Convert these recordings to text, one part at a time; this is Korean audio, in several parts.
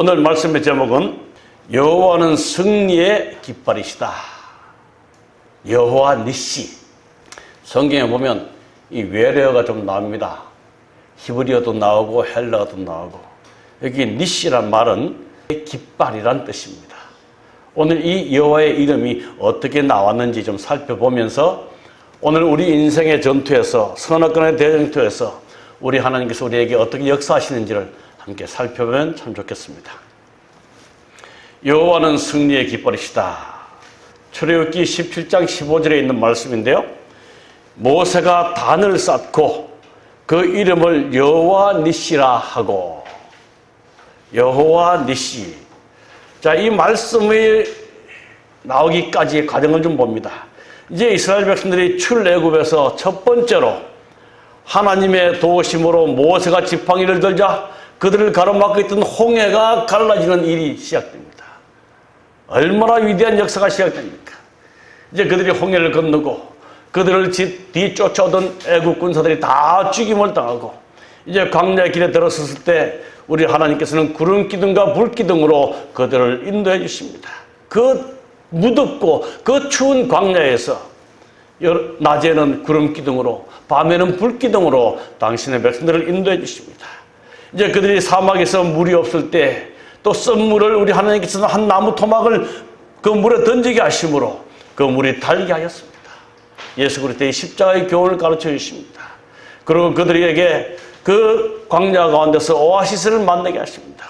오늘 말씀의 제목은 여호와는 승리의 깃발이시다. 여호와 니시. 성경에 보면 이 외래어가 좀 나옵니다. 히브리어도 나오고 헬라어도 나오고, 여기 니시란 말은 깃발이란 뜻입니다. 오늘 이 여호와의 이름이 어떻게 나왔는지 좀 살펴보면서 오늘 우리 인생의 전투에서, 선악간의 대전투에서 우리 하나님께서 우리에게 어떻게 역사하시는지를 함께 살펴보면 참 좋겠습니다. 여호와는 승리의 깃발이시다. 출애굽기 17장 15절에 있는 말씀인데요, 모세가 단을 쌓고 그 이름을 여호와 니시라 하고, 여호와 니시. 자, 이 말씀이 나오기까지의 과정을 좀 봅니다. 이제 이스라엘 백성들이 출애굽에서 첫 번째로 하나님의 도우심으로 모세가 지팡이를 들자 그들을 가로막고 있던 홍해가 갈라지는 일이 시작됩니다. 얼마나 위대한 역사가 시작됩니까? 이제 그들이 홍해를 건너고 그들을 뒤쫓아오던 애국 군사들이 다 죽임을 당하고 이제 광야의 길에 들어섰을 때 우리 하나님께서는 구름 기둥과 불 기둥으로 그들을 인도해 주십니다. 그 무덥고 그 추운 광야에서 낮에는 구름 기둥으로, 밤에는 불 기둥으로 당신의 백성들을 인도해 주십니다. 이제 그들이 사막에서 물이 없을 때 또 썬물을 우리 하나님께서는 한 나무 토막을 그 물에 던지게 하심으로 그 물이 달게 하였습니다. 예수 그리스도의 십자가의 교훈을 가르쳐 주십니다. 그리고 그들에게 그 광야 가운데서 오아시스를 만나게 하십니다.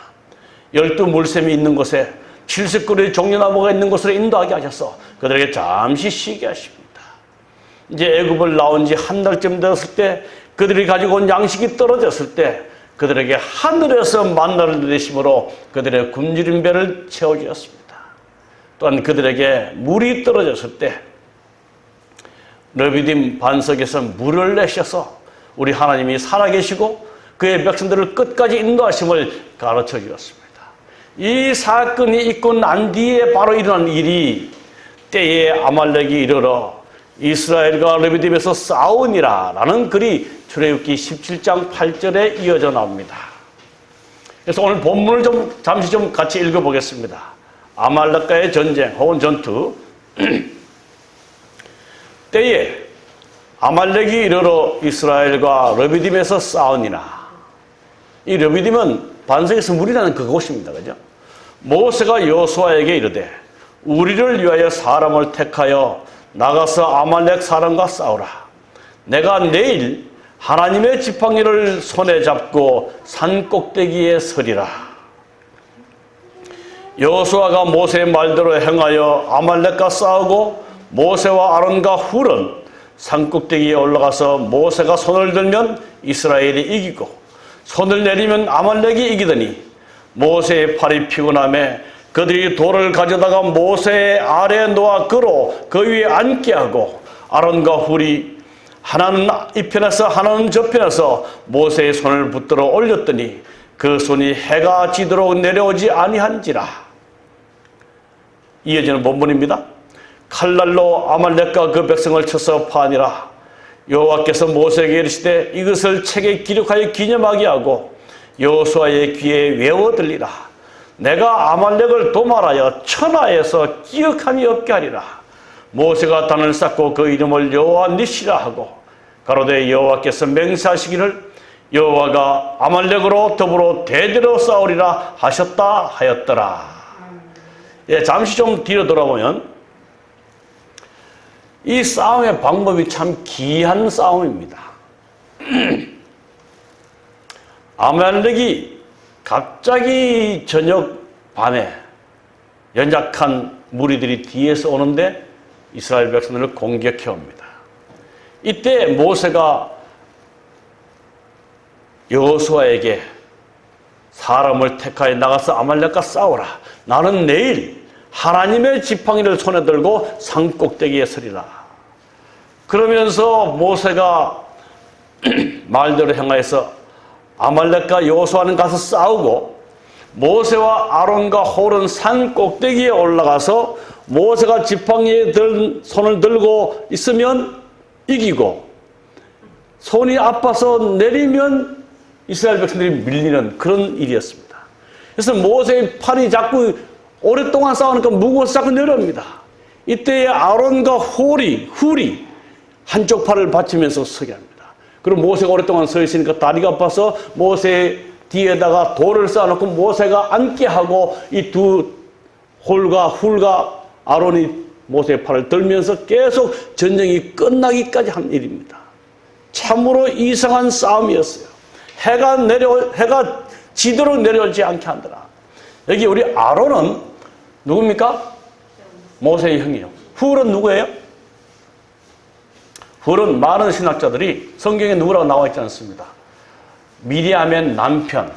12물샘이 있는 곳에 70그루의 종려나무가 있는 곳으로 인도하게 하셔서 그들에게 잠시 쉬게 하십니다. 이제 애굽을 나온 지 한 달쯤 되었을 때 그들이 가지고 온 양식이 떨어졌을 때 그들에게 하늘에서 만나를 내리심으로 그들의 굶주린 배를 채워주었습니다. 또한 그들에게 물이 떨어졌을 때 르비딤 반석에서 물을 내셔서 우리 하나님이 살아계시고 그의 백성들을 끝까지 인도하심을 가르쳐 주었습니다. 이 사건이 있고 난 뒤에 바로 일어난 일이 때에 아말렉이 이르러 이스라엘과 르비딤에서 싸우니라 라는 글이 출애굽기 17장 8절에 이어져 나옵니다. 그래서 오늘 본문을 잠시 같이 읽어보겠습니다. 아말렉과의 전쟁 혹은 전투. 때에 아말렉이 이르러 이스라엘과 르비딤에서 싸우니라. 이 르비딤은 반석에서 물이 나는 그곳입니다. 그죠? 모세가 여호수아에게 이르되 우리를 위하여 사람을 택하여 나가서 아말렉 사람과 싸우라. 내가 내일 하나님의 지팡이를 손에 잡고 산 꼭대기에 서리라. 여호수아가 모세의 말대로 행하여 아말렉과 싸우고 모세와 아론과 훌은 산 꼭대기에 올라가서 모세가 손을 들면 이스라엘이 이기고 손을 내리면 아말렉이 이기더니 모세의 팔이 피곤함에 그들이 돌을 가져다가 모세의 아래에 놓아 그로 그 위에 앉게 하고 아론과 훌이 하나는 이 편에서 하나는 저 편에서 모세의 손을 붙들어 올렸더니 그 손이 해가 지도록 내려오지 아니한지라. 이어지는 본문입니다. 칼날로 아말렉과 그 백성을 쳐서 파니라. 여호와께서 모세에게 이르시되 이것을 책에 기록하여 기념하게 하고 여호수아의 귀에 외워 들리라. 내가 아말렉을 도말하여 천하에서 기억함이 없게 하리라. 모세가 단을 쌓고 그 이름을 여호와 니시라 하고 가로되 여호와께서 맹세하시기를 여호와가 아말렉으로 더불어 대대로 싸우리라 하셨다 하였더라. 예, 잠시 좀 뒤로 돌아보면 이 싸움의 방법이 참 기이한 싸움입니다. 아말렉이 갑자기 저녁 밤에 연약한 무리들이 뒤에서 오는데 이스라엘 백성들을 공격해 옵니다. 이때 모세가 여호수아에게 사람을 택하여 나가서 아말렉과 싸우라. 나는 내일 하나님의 지팡이를 손에 들고 산 꼭대기에 서리라. 그러면서 모세가 말대로 행하여서 아말렉과 여호수아는 가서 싸우고 모세와 아론과 홀은 산 꼭대기에 올라가서 모세가 지팡이에 손을 들고 있으면 이기고 손이 아파서 내리면 이스라엘 백성들이 밀리는 그런 일이었습니다. 그래서 모세의 팔이 자꾸 오랫동안 싸우니까 무거워서 자꾸 내려옵니다. 이때에 아론과 훌이 한쪽 팔을 받치면서 서게 합니다. 그리고 모세가 오랫동안 서 있으니까 다리가 아파서 모세 뒤에다가 돌을 쌓아놓고 모세가 앉게 하고 이 두 훌과 아론이 모세의 팔을 들면서 계속 전쟁이 끝나기까지 한 일입니다. 참으로 이상한 싸움이었어요. 해가 지도록 내려오지 않게 한다라. 여기 우리 아론은 누굽니까? 모세의 형이에요. 훌은 누구예요? 훌은 많은 신학자들이 성경에 누구라고 나와 있지 않습니다. 미리암의 남편,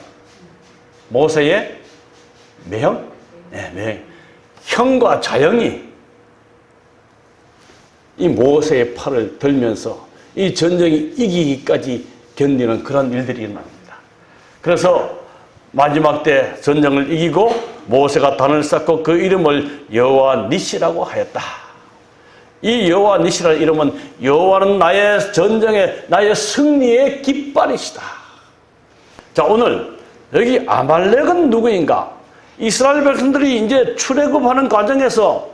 모세의 매형? 네, 매형. 형과 자형이 이 모세의 팔을 들면서 이 전쟁이 이기기까지 견디는 그런 일들이 일어납니다. 그래서 마지막 때 전쟁을 이기고 모세가 단을 쌓고 그 이름을 여호와 니시라고 하였다. 이 여호와 니시라는 이름은 여호와는 나의 전쟁에 나의 승리의 깃발이시다. 자, 오늘 여기 아말렉은 누구인가? 이스라엘 백성들이 이제 출애굽하는 과정에서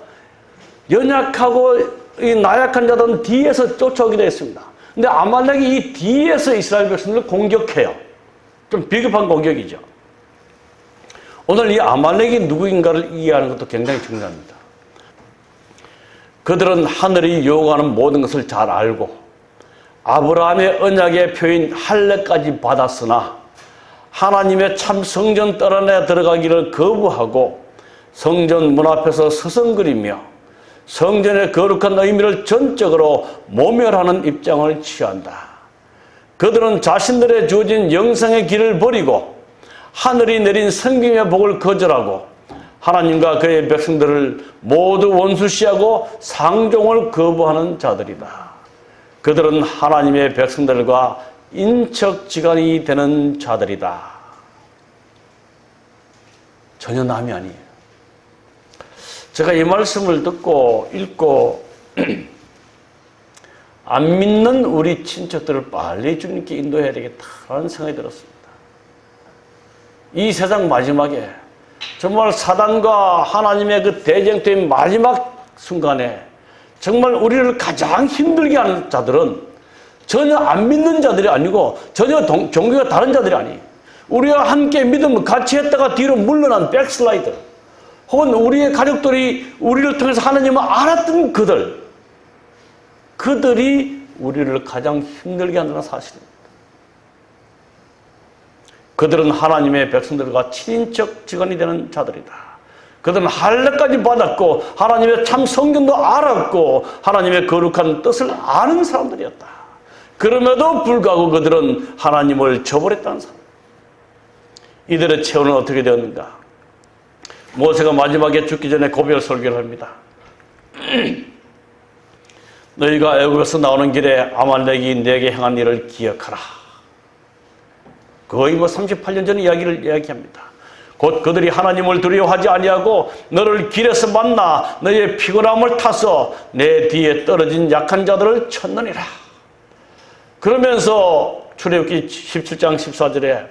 연약하고 이 나약한 자들은 뒤에서 쫓아오게 되어 있습니다. 근데 아말렉이 이 뒤에서 이스라엘 백성들을 공격해요. 좀 비겁한 공격이죠. 오늘 이 아말렉이 누구인가를 이해하는 것도 굉장히 중요합니다. 그들은 하늘이 요구하는 모든 것을 잘 알고 아브라함의 언약의 표인 할례까지 받았으나 하나님의 참 성전 뜰 안에 들어가기를 거부하고 성전 문 앞에서 서성거리며 성전의 거룩한 의미를 전적으로 모멸하는 입장을 취한다. 그들은 자신들의 주어진 영생의 길을 버리고 하늘이 내린 성경의 복을 거절하고 하나님과 그의 백성들을 모두 원수시하고 상종을 거부하는 자들이다. 그들은 하나님의 백성들과 인척지간이 되는 자들이다. 전혀 남이 아니에요. 제가 이 말씀을 듣고 읽고 안 믿는 우리 친척들을 빨리 주님께 인도해야 되겠다라는 생각이 들었습니다. 이 세상 마지막에 정말 사단과 하나님의 그 대쟁투의 마지막 순간에 정말 우리를 가장 힘들게 하는 자들은 전혀 안 믿는 자들이 아니고 전혀 종교가 다른 자들이 아니에요. 우리와 함께 믿음을 같이 했다가 뒤로 물러난 백슬라이더, 혹은 우리의 가족들이 우리를 통해서 하나님을 알았던 그들이 우리를 가장 힘들게 한다는 사실입니다. 그들은 하나님의 백성들과 친인척 직원이 되는 자들이다. 그들은 할례까지 받았고 하나님의 참 성경도 알았고 하나님의 거룩한 뜻을 아는 사람들이었다. 그럼에도 불구하고 그들은 하나님을 저버렸다는 사람. 이들의 체온은 어떻게 되었는가? 모세가 마지막에 죽기 전에 고별 설교를 합니다. 너희가 애굽에서 나오는 길에 아말렉이 내게 행한 일을 기억하라. 거의 38년 전 이야기를 이야기합니다. 곧 그들이 하나님을 두려워하지 아니하고 너를 길에서 만나 너희의 피곤함을 타서 내 뒤에 떨어진 약한 자들을 쳤느니라. 그러면서 출애굽기 17장 14절에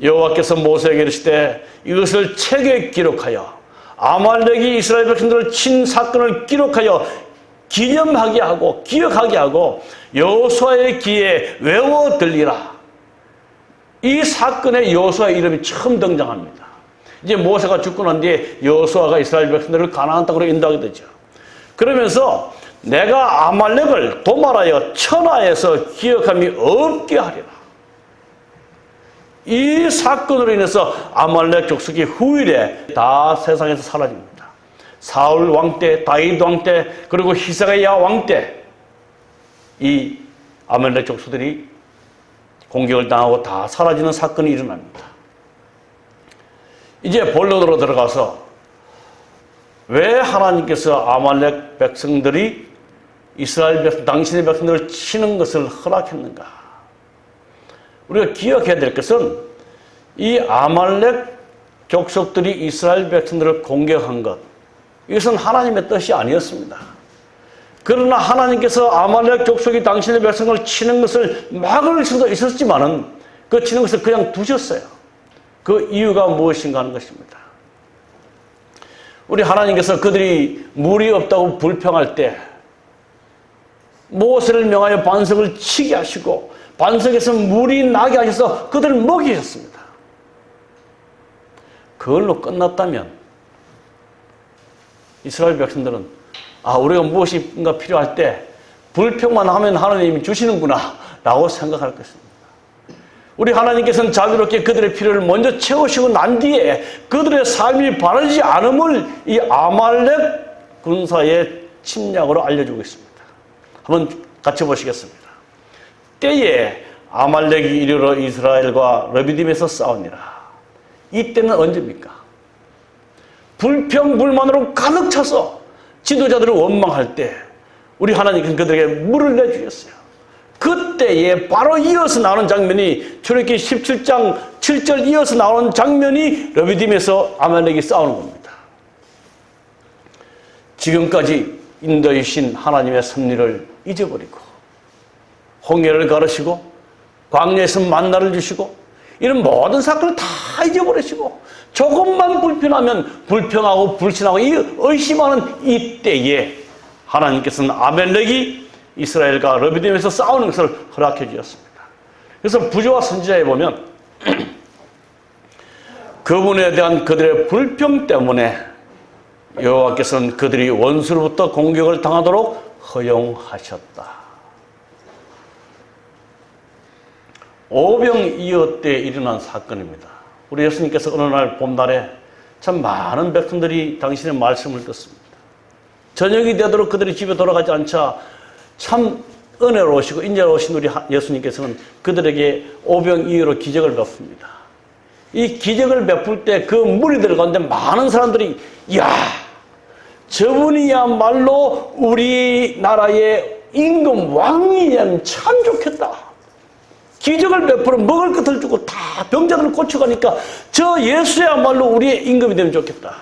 여호와께서 모세에게 이르시되 이것을 책에 기록하여 아말렉이 이스라엘 백성들을 친 사건을 기록하여 기념하게 하고 기억하게 하고 여호수아의 귀에 외워 들리라. 이 사건에 여호수아의 이름이 처음 등장합니다. 이제 모세가 죽고 난 뒤에 여호수아가 이스라엘 백성들을 가나안 땅으로 인도하게 되죠. 그러면서 내가 아말렉을 도말하여 천하에서 기억함이 없게 하리라. 이 사건으로 인해서 아말렉 족속이 후일에 다 세상에서 사라집니다. 사울 왕 때, 다윗 왕 때, 그리고 히스기야 왕 때 이 아말렉 족속들이 공격을 당하고 다 사라지는 사건이 일어납니다. 이제 본론으로 들어가서 왜 하나님께서 아말렉 백성들이 이스라엘 백성, 당신의 백성들을 치는 것을 허락했는가? 우리가 기억해야 될 것은 이 아말렉 족속들이 이스라엘 백성들을 공격한 것, 이것은 하나님의 뜻이 아니었습니다. 그러나 하나님께서 아말렉 족속이 당신의 백성을 치는 것을 막을 수도 있었지만은 그 치는 것을 그냥 두셨어요. 그 이유가 무엇인가 하는 것입니다. 우리 하나님께서 그들이 물이 없다고 불평할 때 모세를 명하여 반석을 치게 하시고 반석에서 물이 나게 하셔서 그들을 먹이셨습니다. 그걸로 끝났다면 이스라엘 백성들은 우리가 무엇인가 필요할 때 불평만 하면 하나님이 주시는구나 라고 생각할 것입니다. 우리 하나님께서는 자비롭게 그들의 필요를 먼저 채우시고 난 뒤에 그들의 삶이 바르지 않음을 이 아말렉 군사의 침략으로 알려주고 있습니다. 한번 같이 보시겠습니다. 때에 아말렉이 이르러 이스라엘과 르비딤에서 싸우니라. 이때는 언제입니까? 불평불만으로 가득 차서 지도자들을 원망할 때 우리 하나님께서는 그들에게 물을 내주셨어요. 그때에 바로 이어서 나오는 장면이 출애굽기 17장 7절 이어서 나오는 장면이 르비딤에서 아말렉이 싸우는 겁니다. 지금까지 인도해 주신 하나님의 섭리를 잊어버리고 홍해를 가르시고 광야에서 만나를 주시고 이런 모든 사건을 다 잊어버리시고 조금만 불편하면 불평하고 불신하고 의심하는 이때에 하나님께서는 아말렉이 이스라엘과 르비딤에서 싸우는 것을 허락해 주셨습니다. 그래서 부조와 선지자에 보면 그분에 대한 그들의 불평 때문에 여호와께서는 그들이 원수로부터 공격을 당하도록 허용하셨다. 오병이어 때 일어난 사건입니다. 우리 예수님께서 어느 날 봄날에 참 많은 백성들이 당신의 말씀을 듣습니다. 저녁이 되도록 그들이 집에 돌아가지 않자 참 은혜로우시고 인자로우신 우리 예수님께서는 그들에게 오병이어로 기적을 베풉니다. 이 기적을 베풀 때 그 무리들 가운데 많은 사람들이 저분이야말로 우리나라의 임금 왕이면 참 좋겠다. 기적을 베풀어 먹을 것을 주고 다 병자들을 고쳐가니까 저 예수야말로 우리의 임금이 되면 좋겠다.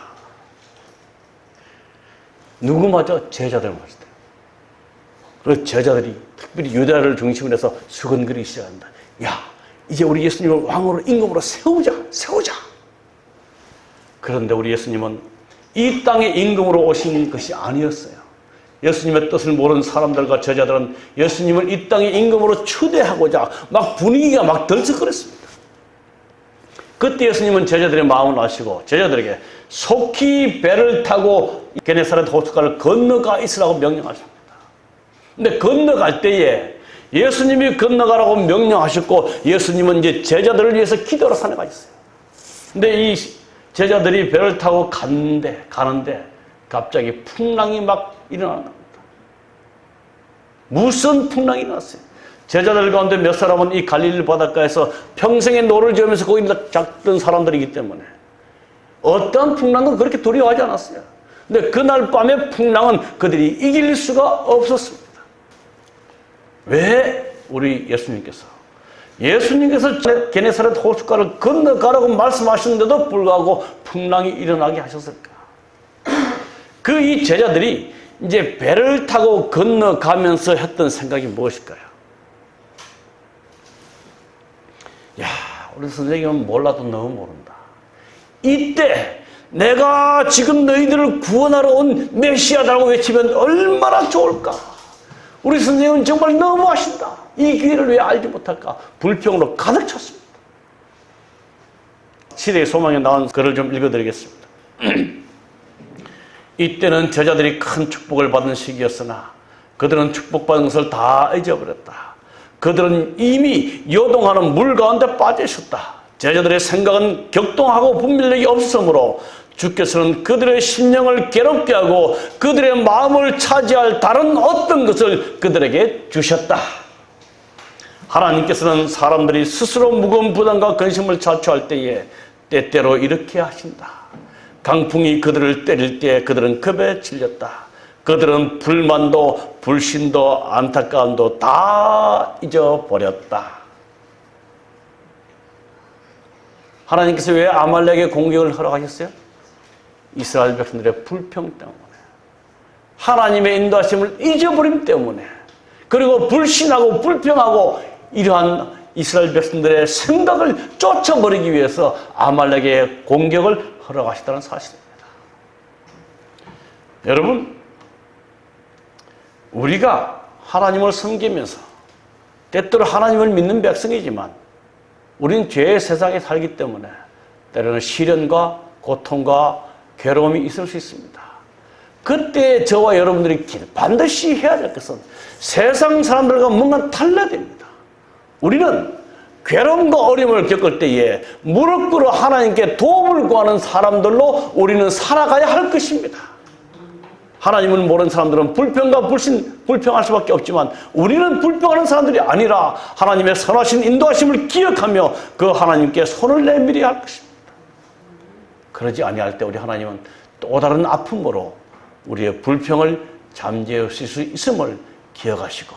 누구마저 제자들마저. 그래서 제자들이 특별히 유다를 중심으로 해서 수근거리기 시작한다. 이제 우리 예수님을 왕으로 임금으로 세우자. 그런데 우리 예수님은 이 땅에 임금으로 오신 것이 아니었어요. 예수님의 뜻을 모르는 사람들과 제자들은 예수님을 이 땅에 임금으로 추대하고자 막 분위기가 막 들썩거렸습니다. 그때 예수님은 제자들의 마음을 아시고 제자들에게 속히 배를 타고 게네사렛 호숫가를 건너가 있으라고 명령하십니다. 근데 건너갈 때에 예수님이 건너가라고 명령하셨고 예수님은 이제 제자들을 위해서 기도로 산에 가 있어요. 근데 이 제자들이 배를 타고 가는데 갑자기 풍랑이 막 일어나는 겁니다. 무슨 풍랑이 일어났어요? 제자들 가운데 몇 사람은 이 갈릴리 바닷가에서 평생에 노를 지으면서 거기 작던 사람들이기 때문에 어떤 풍랑도 그렇게 두려워하지 않았어요. 근데 그날 밤에 풍랑은 그들이 이길 수가 없었습니다. 왜 우리 예수님께서 게네사렛 호숫가를 건너가라고 말씀하셨는데도 불구하고 풍랑이 일어나게 하셨을까? 그 이 제자들이 이제 배를 타고 건너가면서 했던 생각이 무엇일까요? 우리 선생님은 몰라도 너무 모른다. 이때 내가 지금 너희들을 구원하러 온 메시아라고 외치면 얼마나 좋을까? 우리 선생님은 정말 너무하신다. 이 기회를 왜 알지 못할까? 불평으로 가득 찼습니다. 시대의 소망에 나온 글을 좀 읽어드리겠습니다. 이때는 제자들이 큰 축복을 받은 시기였으나 그들은 축복받은 것을 다 잊어버렸다. 그들은 이미 요동하는 물 가운데 빠져 있었다. 제자들의 생각은 격동하고 분별력이 없으므로 주께서는 그들의 심령을 괴롭게 하고 그들의 마음을 차지할 다른 어떤 것을 그들에게 주셨다. 하나님께서는 사람들이 스스로 무거운 부담과 근심을 자초할 때에 때때로 이렇게 하신다. 강풍이 그들을 때릴 때 그들은 겁에 질렸다. 그들은 불만도 불신도 안타까움도 다 잊어버렸다. 하나님께서 왜 아말렉의 공격을 허락하셨어요? 이스라엘 백성들의 불평 때문에, 하나님의 인도하심을 잊어버림 때문에, 그리고 불신하고 불평하고 이러한 이스라엘 백성들의 생각을 쫓아버리기 위해서 아말렉의 공격을 허락하시다는 사실입니다. 여러분, 우리가 하나님을 섬기면서 때때로 하나님을 믿는 백성이지만 우리는 죄의 세상에 살기 때문에 때로는 시련과 고통과 괴로움이 있을 수 있습니다. 그때 저와 여러분들이 반드시 해야 될 것은 세상 사람들과 뭔가 달라야 됩니다. 우리는 괴로움과 어려움을 겪을 때에 무릎 꿇어 하나님께 도움을 구하는 사람들로 우리는 살아가야 할 것입니다. 하나님을 모르는 사람들은 불평과 불평할 수밖에 없지만 우리는 불평하는 사람들이 아니라 하나님의 선하신 인도하심을 기억하며 그 하나님께 손을 내밀어야 할 것입니다. 그러지 아니할 때 우리 하나님은 또 다른 아픔으로 우리의 불평을 잠재우실 수 있음을 기억하시고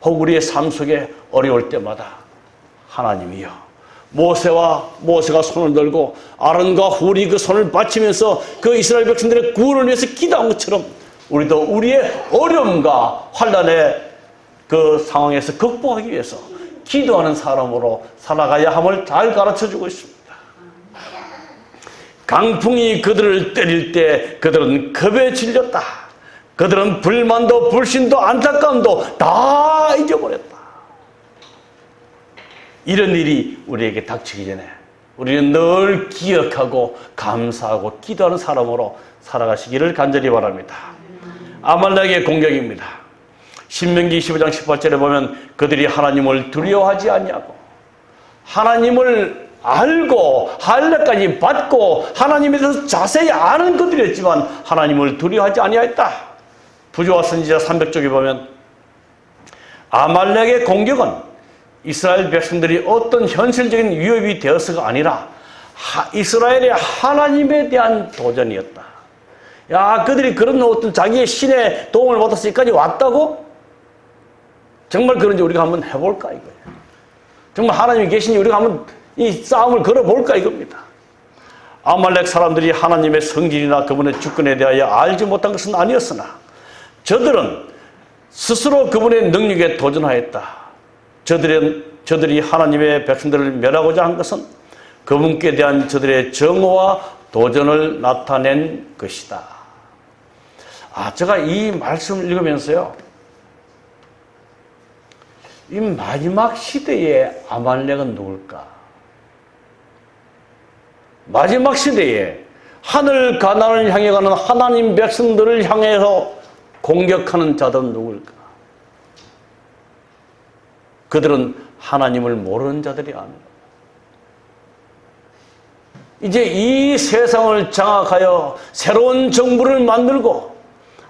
혹 우리의 삶 속에 어려울 때마다 하나님이여, 모세가 손을 들고 아론과 훌이 그 손을 받치면서 그 이스라엘 백성들의 구원을 위해서 기도한 것처럼 우리도 우리의 어려움과 환난의 그 상황에서 극복하기 위해서 기도하는 사람으로 살아가야 함을 잘 가르쳐주고 있습니다. 강풍이 그들을 때릴 때 그들은 겁에 질렸다. 그들은 불만도 불신도 안타까움도 다 잊어버렸다. 이런 일이 우리에게 닥치기 전에 우리는 늘 기억하고 감사하고 기도하는 사람으로 살아가시기를 간절히 바랍니다. 아말렉의 공격입니다. 신명기 15장 18절에 보면 그들이 하나님을 두려워하지 않냐고, 하나님을 알고 할례까지 받고 하나님에 대해서 자세히 아는 그들이었지만 하나님을 두려워하지 아니하였다. 부조와 선지자 300쪽에 보면 아말렉의 공격은 이스라엘 백성들이 어떤 현실적인 위협이 되어서가 아니라 이스라엘의 하나님에 대한 도전이었다. 야, 그들이 그런 어떤 자기의 신의 도움을 받아서 여기까지 왔다고? 정말 그런지 우리가 한번 해볼까 이거예요. 정말 하나님이 계신지 우리가 한번 이 싸움을 걸어볼까 이겁니다. 아말렉 사람들이 하나님의 성질이나 그분의 주권에 대하여 알지 못한 것은 아니었으나 저들은 스스로 그분의 능력에 도전하였다. 저들이 하나님의 백성들을 멸하고자 한 것은 그분께 대한 저들의 정오와 도전을 나타낸 것이다. 제가 이 말씀을 읽으면서요, 이 마지막 시대의 아말렉은 누굴까? 마지막 시대에 하늘 가나안을 향해 가는 하나님 백성들을 향해서 공격하는 자들은 누굴까? 그들은 하나님을 모르는 자들이 아닙니다. 이제 이 세상을 장악하여 새로운 정부를 만들고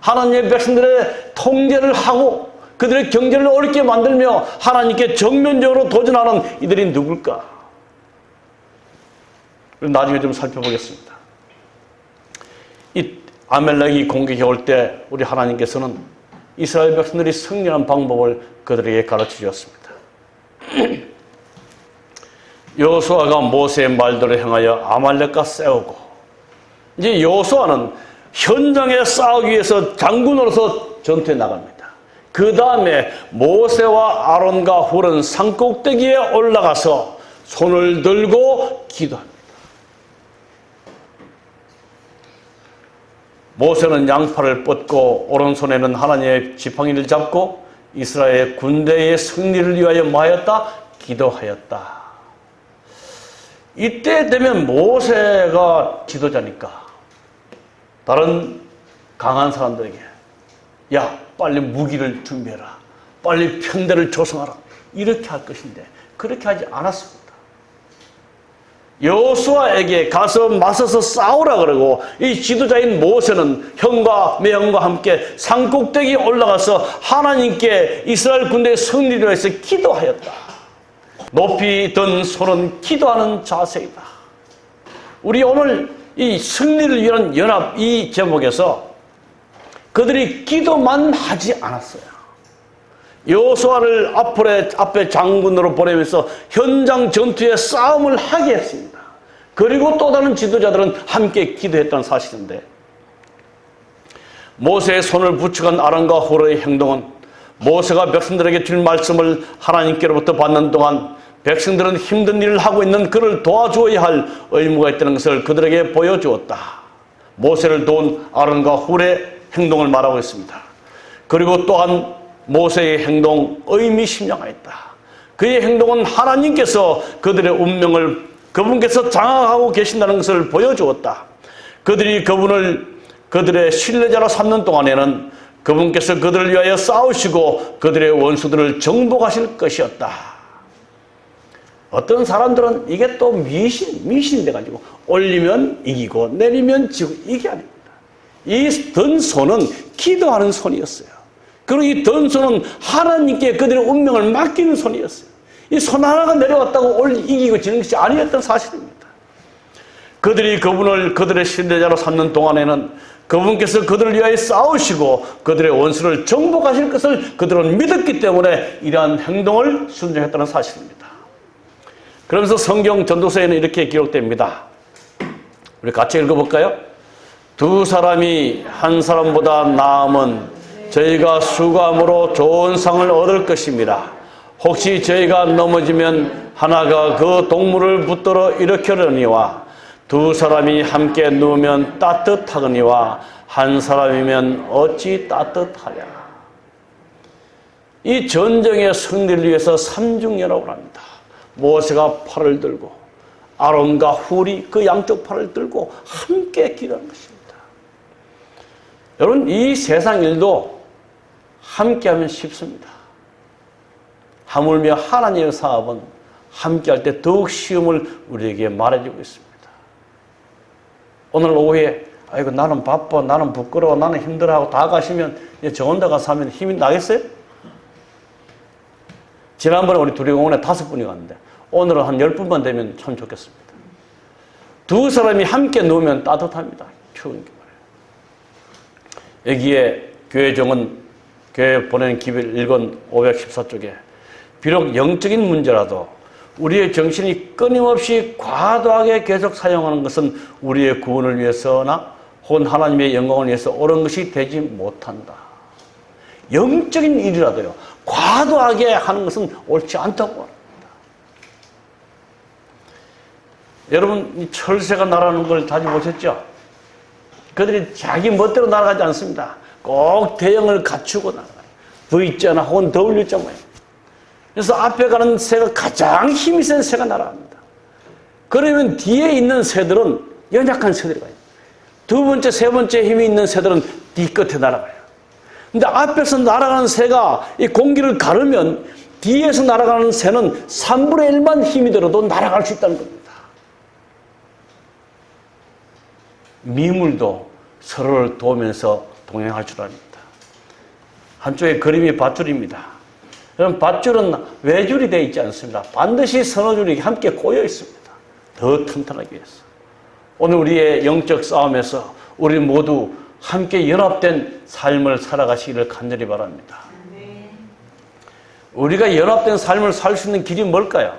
하나님의 백성들의 통제를 하고 그들의 경제를 어렵게 만들며 하나님께 정면적으로 도전하는 이들이 누굴까? 나중에 좀 살펴보겠습니다. 이 아말렉이 공격해 올 때 우리 하나님께서는 이스라엘 백성들이 승리하는 방법을 그들에게 가르쳐 주었습니다. 여호수아가 모세의 말들을 행하여 아말렉과 싸우고, 이제 여호수아는 현장에 싸우기 위해서 장군으로서 전투에 나갑니다. 그 다음에 모세와 아론과 훌은 산꼭대기에 올라가서 손을 들고 기도합니다. 모세는 양팔을 뻗고 오른손에는 하나님의 지팡이를 잡고 이스라엘 군대의 승리를 위하여 뭐하였다? 기도하였다. 이때 되면 모세가 지도자니까 다른 강한 사람들에게 야, 빨리 무기를 준비해라, 빨리 편대를 조성하라, 이렇게 할 것인데 그렇게 하지 않았습니다. 여호수아에게 가서 맞서서 싸우라 그러고 이 지도자인 모세는 형과 매형과 함께 산꼭대기에 올라가서 하나님께 이스라엘 군대의 승리를 위해서 기도하였다. 높이 든 손은 기도하는 자세이다. 우리 오늘 이 승리를 위한 연합 이 제목에서 그들이 기도만 하지 않았어요. 여호수아를 앞에 장군으로 보내면서 현장 전투에 싸움을 하게 했습니다. 그리고 또 다른 지도자들은 함께 기도했다는 사실인데, 모세의 손을 부축한 아론과 훌의 행동은 모세가 백성들에게 줄 말씀을 하나님께로부터 받는 동안 백성들은 힘든 일을 하고 있는 그를 도와주어야 할 의무가 있다는 것을 그들에게 보여주었다. 모세를 도운 아론과 훌의 행동을 말하고 있습니다. 그리고 또한 모세의 행동 의미심장하였다. 그의 행동은 하나님께서 그들의 운명을 그분께서 장악하고 계신다는 것을 보여주었다. 그들이 그들의 신뢰자로 삼는 동안에는 그분께서 그들을 위하여 싸우시고 그들의 원수들을 정복하실 것이었다. 어떤 사람들은 이게 또 미신이 돼가지고 올리면 이기고 내리면 지고 이게 아닙니다. 이 든손은 기도하는 손이었어요. 그리고 이 든손은 하나님께 그들의 운명을 맡기는 손이었어요. 이 손 하나가 내려왔다고 이기고 지는 것이 아니었던 사실입니다. 그들이 그분을 그들의 신뢰자로 삼는 동안에는 그분께서 그들을 위하여 싸우시고 그들의 원수를 정복하실 것을 그들은 믿었기 때문에 이러한 행동을 순종했다는 사실입니다. 그러면서 성경 전도서에는 이렇게 기록됩니다. 우리 같이 읽어볼까요? 두 사람이 한 사람보다 나음은 저희가 수고함으로 좋은 상을 얻을 것입니다. 혹시 저희가 넘어지면 하나가 그 동물을 붙들어 일으키려니와 두 사람이 함께 누우면 따뜻하거니와 한 사람이면 어찌 따뜻하랴. 이 전쟁의 승리를 위해서 삼중연합을 합니다. 모세가 팔을 들고 아론과 훌이 그 양쪽 팔을 들고 함께 기도하는 것입니다. 여러분, 이 세상 일도 함께하면 쉽습니다. 하물며 하나님의 사업은 함께할 때 더욱 쉬움을 우리에게 말해주고 있습니다. 오늘 오후에 아이고 나는 바빠, 나는 부끄러워, 나는 힘들어하고 다 가시면 저 혼자 가서 하면 힘이 나겠어요? 지난번에 우리 두리공원에 5분이 갔는데 오늘은 한 10분만 되면 참 좋겠습니다. 두 사람이 함께 누우면 따뜻합니다. 추운 게 말이에요. 여기에 교회정은 교회 보내는 기별 1권 514쪽에 비록 영적인 문제라도 우리의 정신이 끊임없이 과도하게 계속 사용하는 것은 우리의 구원을 위해서나 혹은 하나님의 영광을 위해서 옳은 것이 되지 못한다. 영적인 일이라도요, 과도하게 하는 것은 옳지 않다고 합니다. 여러분, 이 철새가 날아가는 걸 자주 보셨죠? 그들이 자기 멋대로 날아가지 않습니다. 꼭 대형을 갖추고 날아가요. V자나 혹은 W자 모양. 그래서 앞에 가는 새가 가장 힘이 센 새가 날아갑니다. 그러면 뒤에 있는 새들은 연약한 새들이 가요. 두 번째, 세 번째 힘이 있는 새들은 뒤끝에 날아가요. 근데 앞에서 날아가는 새가 이 공기를 가르면 뒤에서 날아가는 새는 3분의 1만 힘이 들어도 날아갈 수 있다는 겁니다. 미물도 서로를 도우면서 동행할 줄 압니다. 한쪽에 그림이 밧줄입니다. 그럼 밧줄은 외줄이 되어 있지 않습니다. 반드시 서너 줄이 함께 고여 있습니다. 더 튼튼하기 위해서. 오늘 우리의 영적 싸움에서 우리 모두 함께 연합된 삶을 살아가시기를 간절히 바랍니다. 우리가 연합된 삶을 살 수 있는 길이 뭘까요?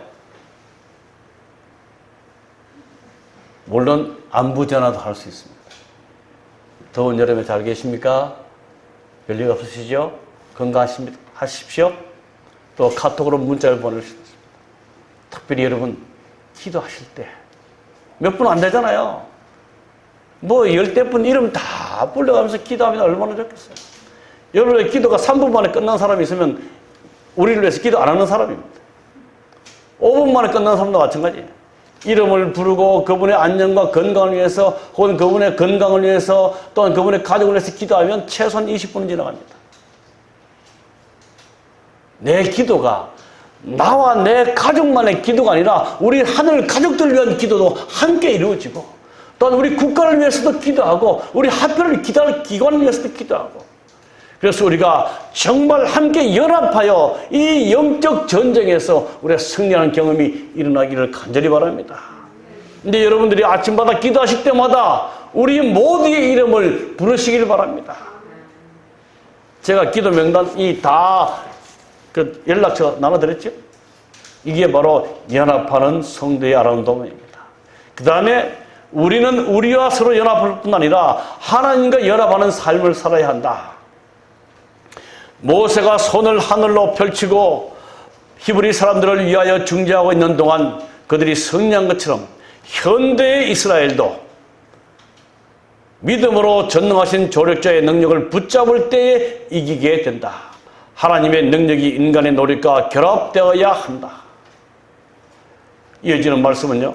물론 안부 전화도 할 수 있습니다. 더운 여름에 잘 계십니까? 별일 없으시죠? 건강하십시오? 또 카톡으로 문자를 보낼 수 있습니다. 특별히 여러분 기도하실 때 몇 분 안 되잖아요. 뭐 10대분 이름 다 불러가면서 기도하면 얼마나 좋겠어요. 여러분의 기도가 3분 만에 끝난 사람이 있으면 우리를 위해서 기도 안 하는 사람입니다. 5분 만에 끝난 사람도 마찬가지예요. 이름을 부르고 그분의 안녕과 건강을 위해서 혹은 그분의 건강을 위해서 또는 그분의 가족을 위해서 기도하면 최소한 20분은 지나갑니다. 내 기도가 나와 내 가족만의 기도가 아니라 우리 하늘 가족들을 위한 기도도 함께 이루어지고 또한 우리 국가를 위해서도 기도하고 우리 하필을 기도할 기관을 위해서도 기도하고 그래서 우리가 정말 함께 연합하여 이 영적 전쟁에서 우리가 승리하는 경험이 일어나기를 간절히 바랍니다. 근데 여러분들이 아침마다 기도하실 때마다 우리 모두의 이름을 부르시길 바랍니다. 제가 기도 명단이 다 그 연락처 나눠드렸죠? 이게 바로 연합하는 성도의 아름다운 도문입니다. 그 다음에 우리는 우리와 서로 연합할 뿐 아니라 하나님과 연합하는 삶을 살아야 한다. 모세가 손을 하늘로 펼치고 히브리 사람들을 위하여 중재하고 있는 동안 그들이 승리한 것처럼 현대의 이스라엘도 믿음으로 전능하신 조력자의 능력을 붙잡을 때에 이기게 된다. 하나님의 능력이 인간의 노력과 결합되어야 한다. 이어지는 말씀은요,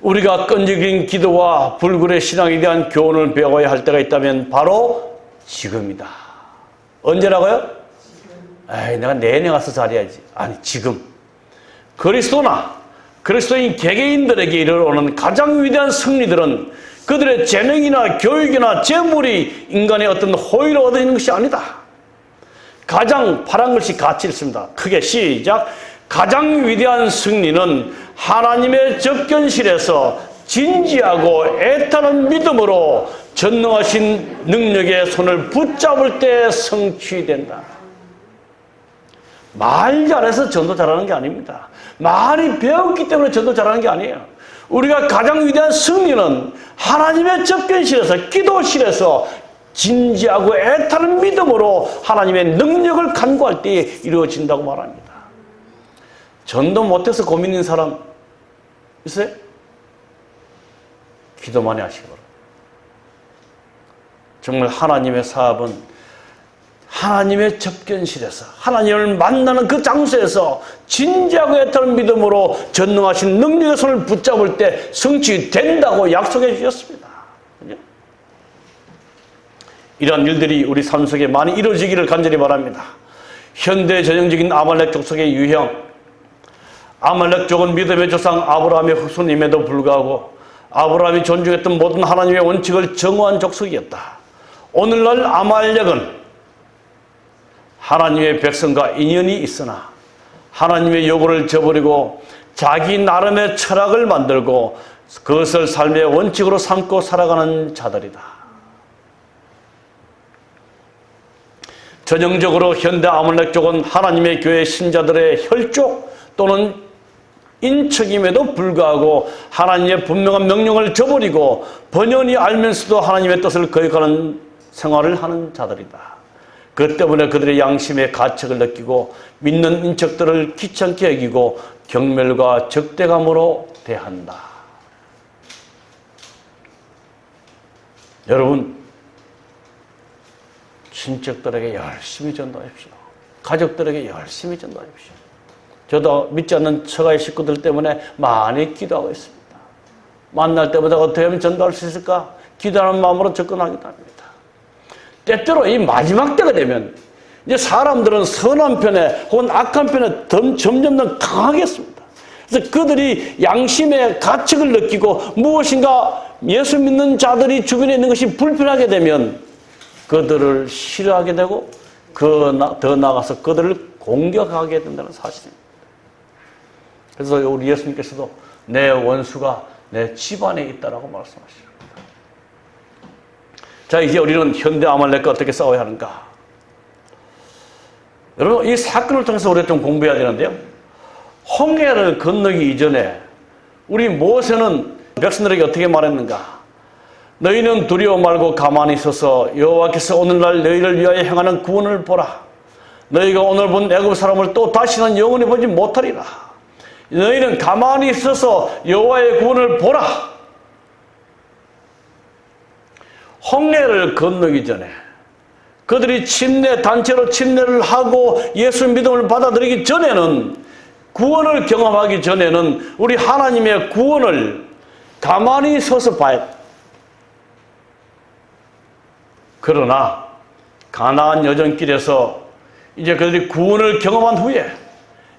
우리가 끈질긴 기도와 불굴의 신앙에 대한 교훈을 배워야 할 때가 있다면 바로 지금이다. 언제라고요? 에이, 내가 내내 가서 잘해야지. 아니, 지금. 그리스도인 개개인들에게 이르러오는 가장 위대한 승리들은 그들의 재능이나 교육이나 재물이 인간의 어떤 호의를 얻어내는 것이 아니다. 가장 바란 것이 같이 있습니다. 크게 시작. 가장 위대한 승리는 하나님의 접견실에서 진지하고 애타는 믿음으로 전능하신 능력의 손을 붙잡을 때 성취된다. 말 잘해서 전도 잘하는 게 아닙니다. 많이 배웠기 때문에 전도 잘하는 게 아니에요. 우리가 가장 위대한 승리는 하나님의 접견실에서, 기도실에서 진지하고 애타는 믿음으로 하나님의 능력을 간구할 때에 이루어진다고 말합니다. 전도 못해서 고민 있는 사람 있어요? 기도 많이 하시기 바랍니다. 정말 하나님의 사업은 하나님의 접견실에서, 하나님을 만나는 그 장소에서 진지하고 애타는 믿음으로 전능하신 능력의 손을 붙잡을 때 성취된다고 약속해 주셨습니다. 이러한 일들이 우리 삶 속에 많이 이루어지기를 간절히 바랍니다. 현대 전형적인 아말렉 족속의 유형, 아말렉족은 믿음의 조상 아브라함의 후손임에도 불구하고 아브라함이 존중했던 모든 하나님의 원칙을 정오한 족속이었다. 오늘날 아말렉은 하나님의 백성과 인연이 있으나 하나님의 요구를 저버리고 자기 나름의 철학을 만들고 그것을 삶의 원칙으로 삼고 살아가는 자들이다. 전형적으로 현대 아말렉족은 하나님의 교회 신자들의 혈족 또는 인척임에도 불구하고 하나님의 분명한 명령을 저버리고 번연히 알면서도 하나님의 뜻을 거역하는 생활을 하는 자들이다. 그 때문에 그들의 양심의 가책을 느끼고 믿는 인척들을 귀찮게 여기고 경멸과 적대감으로 대한다. 여러분, 친척들에게 열심히 전도하십시오. 가족들에게 열심히 전도하십시오. 저도 믿지 않는 처가의 식구들 때문에 많이 기도하고 있습니다. 만날 때마다 어떻게 하면 전도할 수 있을까? 기도하는 마음으로 접근하기도 합니다. 때때로 이 마지막 때가 되면 이제 사람들은 선한 편에 혹은 악한 편에 점점 더 강하겠습니다. 그래서 그들이 양심의 가책을 느끼고 무엇인가 예수 믿는 자들이 주변에 있는 것이 불편하게 되면 그들을 싫어하게 되고 더 나아가서 그들을 공격하게 된다는 사실입니다. 그래서 우리 예수님께서도 내 원수가 내 집안에 있다라고 말씀하시죠. 자, 이제 우리는 현대 아말렉과 어떻게 싸워야 하는가? 여러분, 이 사건을 통해서 우리가 좀 공부해야 되는데요. 홍해를 건너기 이전에 우리 모세는 백성들에게 어떻게 말했는가? 너희는 두려워 말고 가만히 있어서 여호와께서 오늘날 너희를 위하여 행하는 구원을 보라. 너희가 오늘 본 애굽 사람을 또 다시는 영원히 보지 못하리라. 너희는 가만히 있어서 여호와의 구원을 보라. 홍해를 건너기 전에 그들이 단체로 침례를 하고 예수 믿음을 받아들이기 전에는, 구원을 경험하기 전에는 우리 하나님의 구원을 가만히 서서 봐야 돼. 그러나 가나안 여정길에서 이제 그들이 구원을 경험한 후에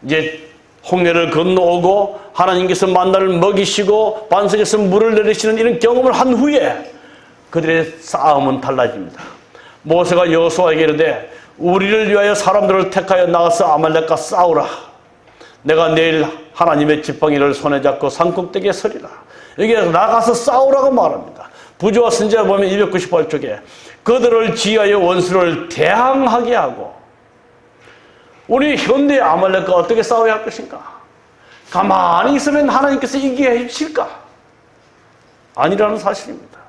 이제 홍해를 건너오고 하나님께서 만나를 먹이시고 반석에서 물을 내리시는 이런 경험을 한 후에 그들의 싸움은 달라집니다. 모세가 여호수아에게 이르되 우리를 위하여 사람들을 택하여 나가서 아말렉과 싸우라. 내가 내일 하나님의 지팡이를 손에 잡고 산꼭대기에 서리라. 여기에 나가서 싸우라고 말합니다. 부조와 선지자 보면 298쪽에 그들을 지하여 원수를 대항하게 하고, 우리 현대 아말렉과 어떻게 싸워야 할 것인가? 가만히 있으면 하나님께서 이기게 해주실까? 아니라는 사실입니다.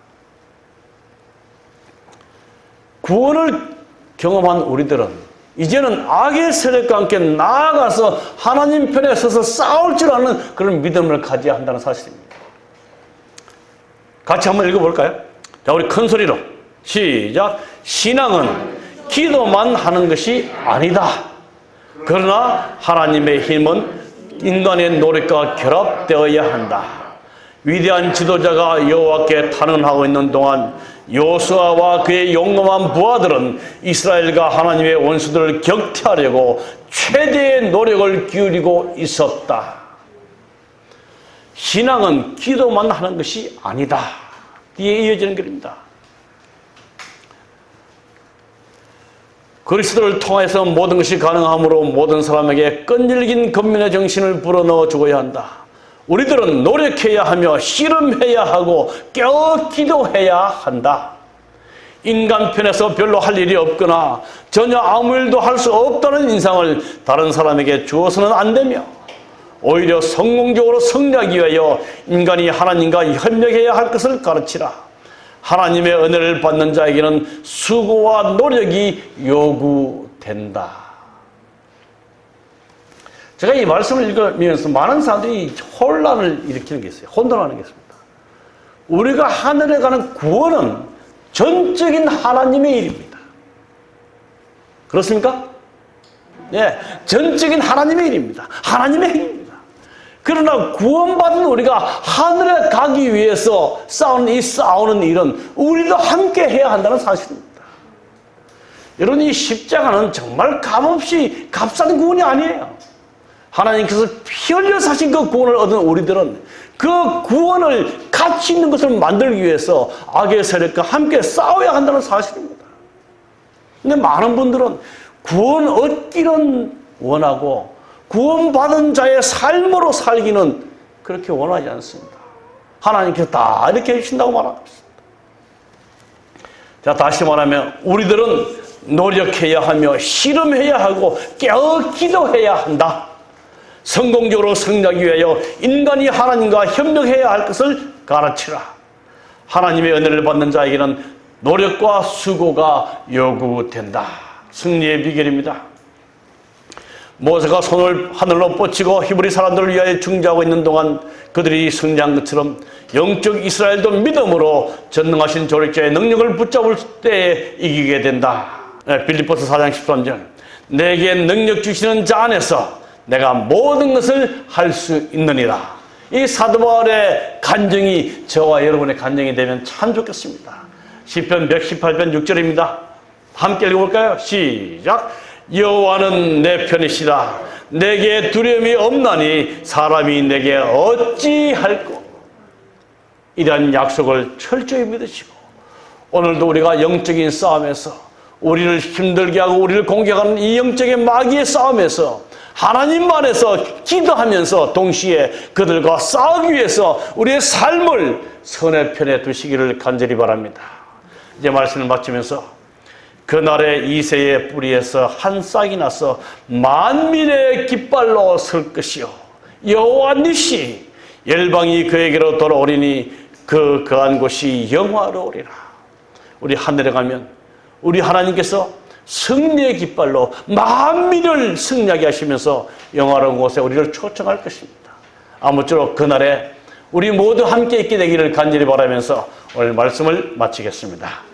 구원을 경험한 우리들은 이제는 악의 세력과 함께 나아가서 하나님 편에 서서 싸울 줄 아는 그런 믿음을 가져야 한다는 사실입니다. 같이 한번 읽어볼까요? 자, 우리 큰 소리로 시작. 신앙은 기도만 하는 것이 아니다. 그러나 하나님의 힘은 인간의 노력과 결합되어야 한다. 위대한 지도자가 여호와께 탄원하고 있는 동안 여호수아와 그의 용감한 부하들은 이스라엘과 하나님의 원수들을 격퇴하려고 최대의 노력을 기울이고 있었다. 신앙은 기도만 하는 것이 아니다. 뒤에 이어지는 글입니다. 그리스도를 통해서 모든 것이 가능하므로 모든 사람에게 끈질긴 권면의 정신을 불어넣어 주어야 한다. 우리들은 노력해야 하며 씨름해야 하고 깨어 기도해야 한다. 인간 편에서 별로 할 일이 없거나 전혀 아무 일도 할 수 없다는 인상을 다른 사람에게 주어서는 안 되며 오히려 성공적으로 승리하기 위하여 인간이 하나님과 협력해야 할 것을 가르치라. 하나님의 은혜를 받는 자에게는 수고와 노력이 요구된다. 제가 이 말씀을 읽으면서 많은 사람들이 혼란을 일으키는 게 있어요. 혼돈하는 게 있습니다. 우리가 하늘에 가는 구원은 전적인 하나님의 일입니다. 그렇습니까? 네, 전적인 하나님의 일입니다. 하나님의 행위입니다. 그러나 구원받은 우리가 하늘에 가기 위해서 싸우는 일은 우리도 함께 해야 한다는 사실입니다. 여러분, 이 십자가는 정말 값없이 값싼 구원이 아니에요. 하나님께서 피 흘려 사신 그 구원을 얻은 우리들은 그 구원을 가치 있는 것을 만들기 위해서 악의 세력과 함께 싸워야 한다는 사실입니다. 근데 많은 분들은 구원 얻기는 원하고 구원받은 자의 삶으로 살기는 그렇게 원하지 않습니다. 하나님께서 다 이렇게 해주신다고 말하고 있습니다. 자, 다시 말하면 우리들은 노력해야 하며 씨름해야 하고 깨어 기도해야 한다. 성공적으로 승리하기 위하여 인간이 하나님과 협력해야 할 것을 가르치라. 하나님의 은혜를 받는 자에게는 노력과 수고가 요구된다. 승리의 비결입니다. 모세가 손을 하늘로 뻗치고 히브리 사람들을 위하여 중재하고 있는 동안 그들이 승리한 것처럼 영적 이스라엘도 믿음으로 전능하신 조력자의 능력을 붙잡을 때에 이기게 된다. 빌립보서 4장 13절. 내게 능력 주시는 자 안에서 내가 모든 것을 할 수 있느니라. 이 사도 바울의 간증이 저와 여러분의 간증이 되면 참 좋겠습니다. 시편 118편 6절입니다. 함께 읽어볼까요? 시작. 여호와는 내 편이시라. 내게 두려움이 없나니 사람이 내게 어찌할꼬. 이러한 약속을 철저히 믿으시고 오늘도 우리가 영적인 싸움에서 우리를 힘들게 하고 우리를 공격하는 이 영적인 마귀의 싸움에서 하나님만에서 기도하면서 동시에 그들과 싸우기 위해서 우리의 삶을 선의 편에 두시기를 간절히 바랍니다. 이제 말씀을 마치면서 그날의 이새의 뿌리에서 한 싹이 나서 만민의 깃발로 설 것이요 여호와 니시 열방이 그에게로 돌아오리니 그 거한 곳이 영화로우리라. 우리 하늘에 가면 우리 하나님께서 승리의 깃발로 만민을 승리하게 하시면서 영화로운 곳에 우리를 초청할 것입니다. 아무쪼록 그날에 우리 모두 함께 있게 되기를 간절히 바라면서 오늘 말씀을 마치겠습니다.